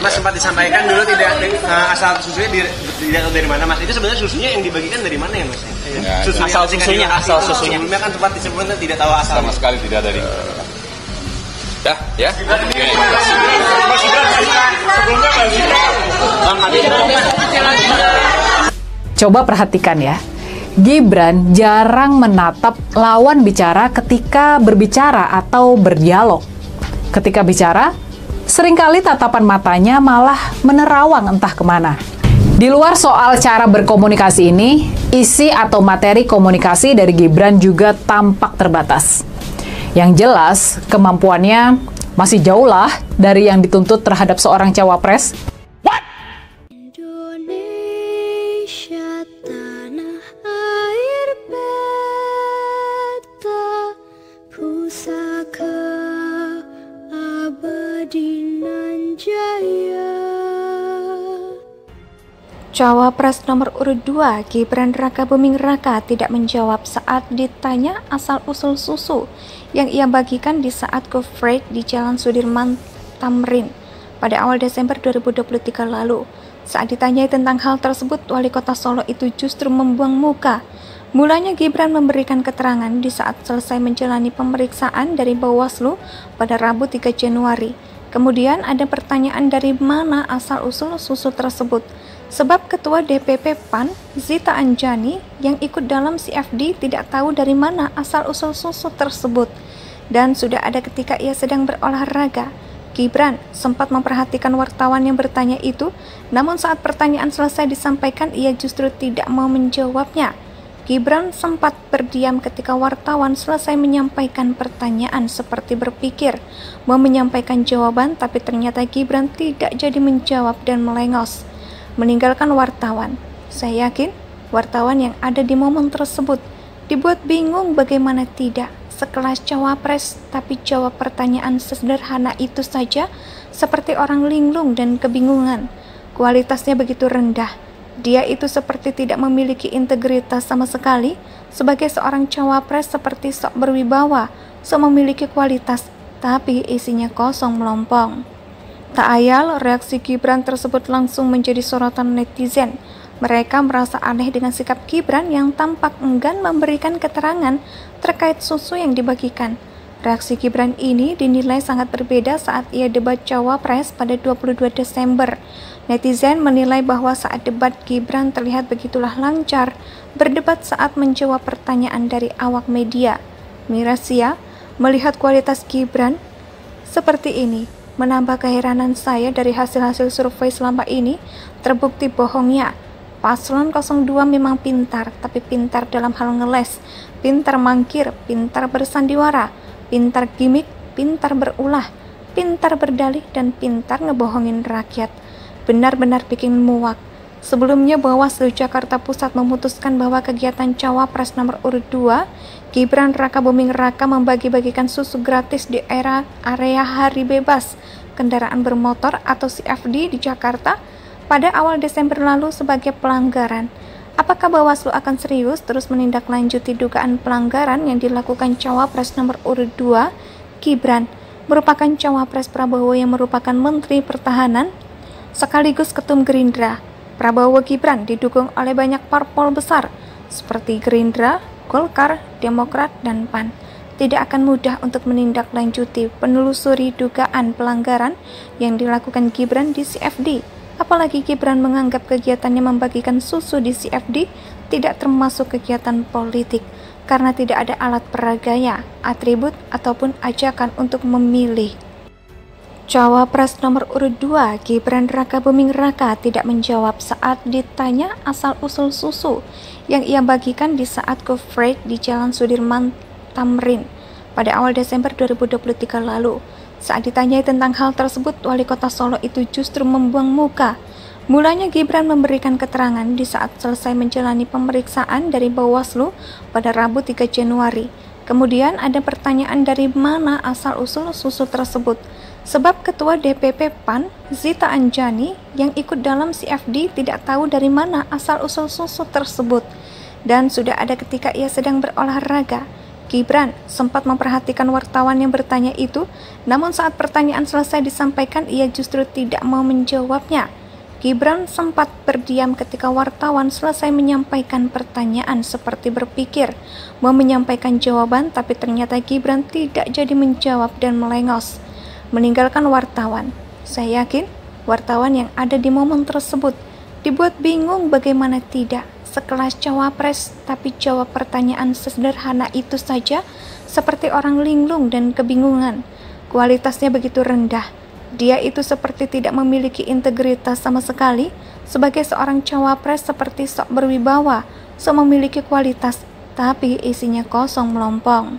Mas sempat disampaikan dulu tidak asal susunya tidak tahu dari mana, Mas. Itu sebenarnya susunya yang dibagikan dari mana ya, Mas? Asal susunya. Sebelumnya kan sempat disebutkan tidak tahu asal. Sama sekali tidak dari. Ya. Coba perhatikan ya. Gibran jarang menatap lawan bicara ketika berbicara atau berdialog. Ketika bicara, seringkali tatapan matanya malah menerawang entah kemana. Di luar soal cara berkomunikasi ini, isi atau materi komunikasi dari Gibran juga tampak terbatas. Yang jelas, kemampuannya masih jauh lah dari yang dituntut terhadap seorang cawapres. Cawapres nomor urut 2 Gibran Raka Buming Raka tidak menjawab saat ditanya asal-usul susu yang ia bagikan di saat Go-Freight di Jalan Sudirman Tamrin pada awal Desember 2023 lalu. Saat ditanyai tentang hal tersebut, Wali Kota Solo itu justru membuang muka. Mulanya Gibran memberikan keterangan di saat selesai menjalani pemeriksaan dari Bawaslu pada Rabu 3 Januari. Kemudian ada pertanyaan dari mana asal-usul susu tersebut. Sebab Ketua DPP PAN, Zita Anjani, yang ikut dalam CFD tidak tahu dari mana asal-usul susu tersebut. Dan sudah ada ketika ia sedang berolahraga. Gibran sempat memperhatikan wartawan yang bertanya itu, namun saat pertanyaan selesai disampaikan, ia justru tidak mau menjawabnya. Gibran sempat berdiam ketika wartawan selesai menyampaikan pertanyaan seperti berpikir mau menyampaikan jawaban, tapi ternyata Gibran tidak jadi menjawab dan melengos meninggalkan wartawan. Saya yakin wartawan yang ada di momen tersebut dibuat bingung bagaimana tidak sekelas cawapres tapi jawab pertanyaan sesederhana itu saja seperti orang linglung dan kebingungan. Kualitasnya begitu rendah. Dia itu seperti tidak memiliki integritas sama sekali. Sebagai seorang cawapres seperti sok berwibawa, sok memiliki kualitas, tapi isinya kosong melompong. Tak ayal, reaksi Gibran tersebut langsung menjadi sorotan netizen. Mereka merasa aneh dengan sikap Gibran yang tampak enggan memberikan keterangan terkait susu yang dibagikan. Reaksi Gibran ini dinilai sangat berbeda saat ia debat cawapres pada 22 Desember. Netizen menilai bahwa saat debat Gibran terlihat begitulah lancar berdebat saat menjawab pertanyaan dari awak media. Mirasia melihat kualitas Gibran seperti ini. Menambah keheranan saya dari hasil-hasil survei selama ini, terbukti bohongnya. Paslon 02 memang pintar, tapi pintar dalam hal ngeles, pintar mangkir, pintar bersandiwara, pintar gimmick, pintar berulah, pintar berdalih, dan pintar ngebohongin rakyat. Benar-benar bikin muak. Sebelumnya Bawaslu Jakarta Pusat memutuskan bahwa kegiatan Cawapres nomor urut 2, Gibran Raka Buming Raka membagi-bagikan susu gratis di area hari bebas kendaraan bermotor atau CFD di Jakarta pada awal Desember lalu sebagai pelanggaran. Apakah Bawaslu akan serius terus menindaklanjuti dugaan pelanggaran yang dilakukan Cawapres nomor urut 2? Gibran merupakan Cawapres Prabowo yang merupakan Menteri Pertahanan sekaligus Ketum Gerindra. Prabowo Gibran didukung oleh banyak parpol besar seperti Gerindra, Golkar, Demokrat, dan PAN. Tidak akan mudah untuk menindaklanjuti penelusuri dugaan pelanggaran yang dilakukan Gibran di CFD. Apalagi Gibran menganggap kegiatannya membagikan susu di CFD tidak termasuk kegiatan politik karena tidak ada alat peragaya, atribut, ataupun ajakan untuk memilih. Cawapres nomor urut 2 Gibran Raka Buming Raka tidak menjawab saat ditanya asal-usul susu yang ia bagikan di saat Go-Freight di Jalan Sudirman Tamrin pada awal Desember 2023 lalu. Saat ditanyai tentang hal tersebut, Wali Kota Solo itu justru membuang muka. Mulanya Gibran memberikan keterangan di saat selesai menjalani pemeriksaan dari Bawaslu pada Rabu 3 Januari. Kemudian ada pertanyaan dari mana asal-usul susu tersebut. Sebab Ketua DPP PAN, Zita Anjani, yang ikut dalam CFD tidak tahu dari mana asal-usul susu tersebut. Dan sudah ada ketika ia sedang berolahraga. Gibran sempat memperhatikan wartawan yang bertanya itu, namun saat pertanyaan selesai disampaikan, ia justru tidak mau menjawabnya. Gibran sempat berdiam ketika wartawan selesai menyampaikan pertanyaan, seperti berpikir mau menyampaikan jawaban, tapi ternyata Gibran tidak jadi menjawab dan melengos, meninggalkan wartawan. Saya yakin wartawan yang ada di momen tersebut dibuat bingung bagaimana tidak. Sekelas cawapres, tapi jawab pertanyaan sesederhana itu saja seperti orang linglung dan kebingungan. Kualitasnya begitu rendah. Dia itu seperti tidak memiliki integritas sama sekali. Sebagai seorang cawapres seperti sok berwibawa, sok memiliki kualitas, tapi isinya kosong melompong.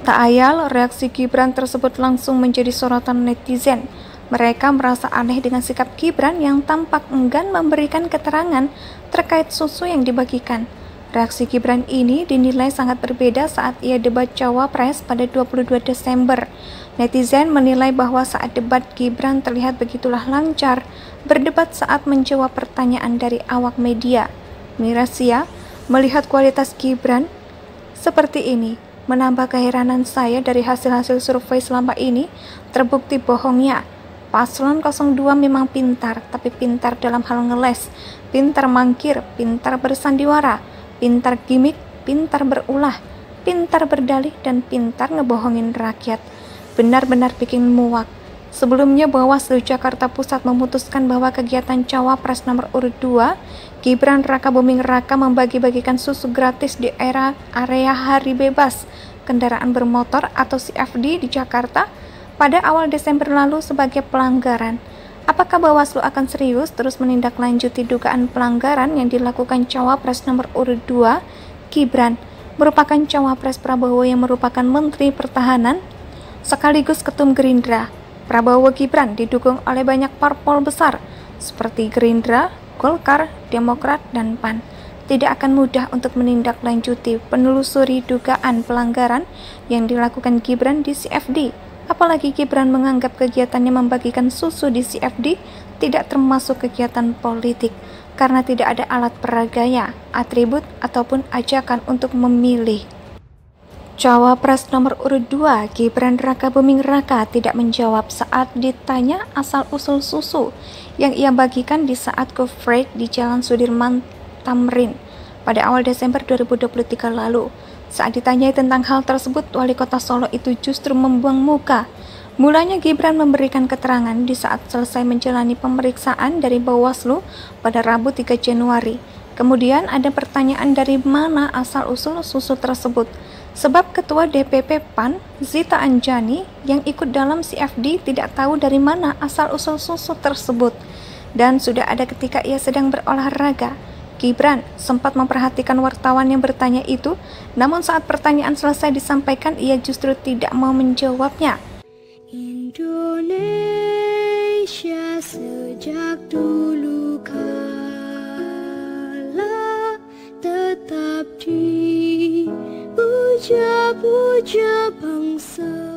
Tak ayal, reaksi Gibran tersebut langsung menjadi sorotan netizen. Mereka merasa aneh dengan sikap Gibran yang tampak enggan memberikan keterangan terkait susu yang dibagikan. Reaksi Gibran ini dinilai sangat berbeda saat ia debat cawapres pada 22 Desember. Netizen menilai bahwa saat debat Gibran terlihat begitulah lancar berdebat saat menjawab pertanyaan dari awak media. Mirasia, melihat kualitas Gibran seperti ini, menambah keheranan saya dari hasil-hasil survei selama ini terbukti bohongnya. Paslon 02 memang pintar, tapi pintar dalam hal ngeles, pintar mangkir, pintar bersandiwara, pintar gimmick, pintar berulah, pintar berdalih, dan pintar ngebohongin rakyat. Benar-benar bikin muak. Sebelumnya Bawaslu Jakarta Pusat memutuskan bahwa kegiatan Cawapres nomor urut 2, Gibran Raka Buming Raka membagi-bagikan susu gratis di area hari bebas kendaraan bermotor atau CFD di Jakarta pada awal Desember lalu sebagai pelanggaran. Apakah Bawaslu akan serius terus menindaklanjuti dugaan pelanggaran yang dilakukan Cawapres nomor urut 2, Gibran, merupakan Cawapres Prabowo yang merupakan Menteri Pertahanan sekaligus Ketum Gerindra. Prabowo Gibran didukung oleh banyak parpol besar seperti Gerindra, Golkar, Demokrat, dan PAN. Tidak akan mudah untuk menindaklanjuti penelusuri dugaan pelanggaran yang dilakukan Gibran di CFD. Apalagi Gibran menganggap kegiatannya membagikan susu di CFD tidak termasuk kegiatan politik karena tidak ada alat peraganya, atribut, ataupun ajakan untuk memilih. Cawapres nomor urut 2, Gibran Raka Buming Raka tidak menjawab saat ditanya asal-usul susu yang ia bagikan di saat Go-Freight di Jalan Sudirman Tamrin pada awal Desember 2023 lalu. Saat ditanyai tentang hal tersebut, Wali Kota Solo itu justru membuang muka. Mulanya Gibran memberikan keterangan di saat selesai menjalani pemeriksaan dari Bawaslu pada Rabu 3 Januari. Kemudian ada pertanyaan dari mana asal-usul susu tersebut. Sebab Ketua DPP PAN, Zita Anjani, yang ikut dalam CFD tidak tahu dari mana asal-usul susu tersebut. Dan sudah ada ketika ia sedang berolahraga. Gibran sempat memperhatikan wartawan yang bertanya itu, namun saat pertanyaan selesai disampaikan, ia justru tidak mau menjawabnya. Indonesia sejak dulu kala tetap dipuja-puja bangsa.